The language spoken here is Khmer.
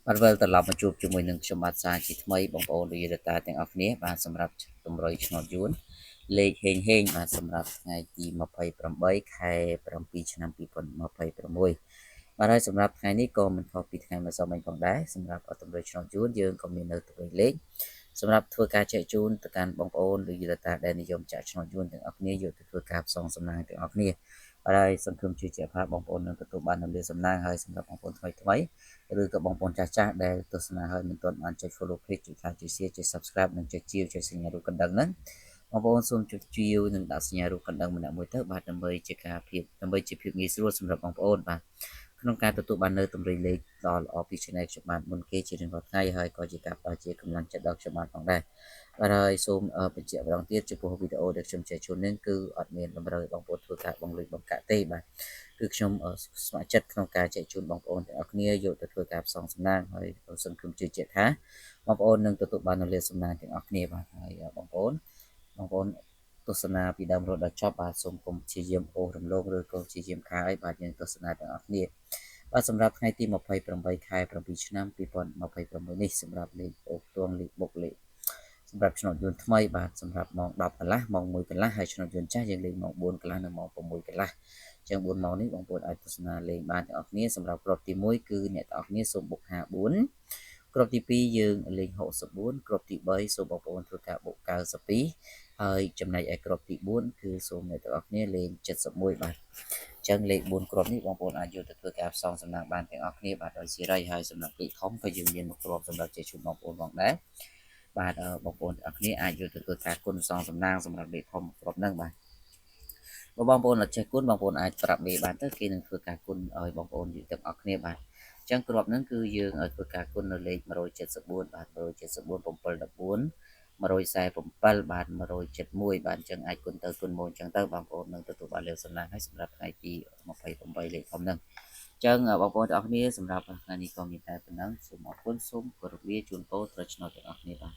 បាទវិលត្រឡប់មកជួបជាមួយនឹងខ្ញុំបាទសាជាថ្មីបងប្អូនលោកយាយតាទាំងអស់គ្នាបាទសម្រាប់តម្រុយឆ្នោតយួនលេខហេងបាទសម្រាប់ថ្ងៃទី28ខែ7ឆ្នាំ2026បាទហើយសម្រាប់ថ្ងៃនេះក៏មិនខុសពីថ្ងៃម្សិលមិញផងដែរសម្រាប់តម្រុយឆ្នោតយួនយើងក៏មាននៅតម្រុយលេខសម្រាប់ធ្វើការចែកជូនទៅកាន់បងប្អូនលោកយាយតាដែលនិយមចាក់ឆ្នោតយួនទាំងអស់គ្នាយកទៅធ្វើការផ្សងសំណាងទាំងអស់គ្នាបាទហើយសង្ឃឹមជឿជាក់ថាបងប្អូននឹងទទួលបាននូវលាភសំណាងហើយសម្រាប់បងប្អូនថ្មីឬក៏បងប្អូនចាស់ដែលទស្សនាហើយមិនទាន់បានចុច follow page ចុច like ចុច share ចុច subscribe និងចុចជាវចុចសញ្ញារូបកណ្ដឹងហ្នឹងបងប្អូនសូមចុចជាវនិងដាក់សញ្ញារូបកណ្ដឹងម្នាក់មួយទៅបាទដើម្បីជាភាពងាយស្រួលសម្រាប់បងប្អូនបាទក្នុងការទទួលបាននៅតម្រុយលេខដ៏ល្អពី channel ខ្ញុំបាទមុនគេជារៀងរាល់ថ្ងៃហើយក៏ជាការផ្ដល់ជាកម្លាំងចិត្តដល់ខ្ញុំបាទផងដែរបាទហើយសូមបញ្ជាក់ម្ដងទៀតចំពោះវីដេអូដែលខ្ញុំចែកជូននេះគឺអត់មានតម្រូវឲ្យបងប្អូនធ្វើការបង្លុយបង្កាក់ទេបាទគឺខ្ញុំស្ម័គ្រចិត្តក្នុងការចែកជូនបងប្អូនទាំងអស់គ្នាយកទៅធ្វើការផ្សងសំណាងហើយសង្ឃឹមជឿជាក់ថាបងប្អូននឹងទទួលបាននូវលាភសំណាងទាំងអស់គ្នាបាទហើយបងប្អូនទស្សនាពីដើមរហូតដល់ចប់បាទសូមកុំព្យាយាមអូសរំលងឬក៏ព្យាយាមខាយបាទយើងទស្សនាទាំងអស់គ្នាបាទសម្រាប់ថ្ងៃទី28ខែ7ឆ្នាំ2026នេះសម្រាប់លេខអូសផ្ទួងលេខបុកលេខសម្រាប់ឆ្នោតយន្តថ្មីបាទសម្រាប់ម៉ោង10កន្លះម៉ោង1កន្លះហើយឆ្នោតយន្តចាស់យើងលេខម៉ោង4កន្លះនិងម៉ោង6កន្លះចឹង4ម៉ោងនេះបងប្អូនអាចទស្សនាលេងបានទាំងអស់គ្នាសម្រាប់គ្រាប់ទី1គឺអ្នកទាំងអស់គ្នាសូមបុក54គ្រាប់ទី2យើងលេង64គ្រាប់ទី3សូមបងប្អូនធ្វើការបុក92ហើយចំណែកឯគ្រាប់ទី4គឺសូមអ្នកទាំងអស់គ្នាលេង71បាទចឹងលេខ4គ្រាប់នេះបងប្អូនអាចយកទៅធ្វើការផ្សងសំណាងបានទាំងអស់គ្នាបាទដោយសេរីហើយសម្រាប់លេខធំក៏យើងមានមួយគ្រាប់សម្រាប់ជ័យជូនបងប្អូនផងដែរបាទបងប្អូនទាំងអស់គ្នាអាចយកទៅធ្វើការគុណផ្សងសំណាងសម្រាប់លេខធំគ្រាប់ហ្នឹងបាទបើបងប្អូនអត់ចេះគុណបងប្អូនអាចប្រាប់មេបានទៅគេនឹងធ្វើការគុណឲ្យបងប្អូនទាំងអស់គ្នាបាទអញ្ចឹងគ្រាប់ហ្នឹងគឺយើងឲ្យធ្វើការគុណនៅលេខ174បាទ174 714 147បាទ171បាទអញ្ចឹងអាចគុណទៅគុណមកអញ្ចឹងទៅបងប្អូននឹងទទួលបានលាភសំណាងហើយសម្រាប់ថ្ងៃទី28លេខធំហ្នឹងអញ្ចឹងបងប្អូនទាំងអស់គ្នាសម្រាប់ថ្ងៃនេះក៏មានតែប៉ុណ្ណឹងសូមអរគុណសូមគោរពលាជូនពរត្រឆ្នោតទាំងអស់គ្នាបាទ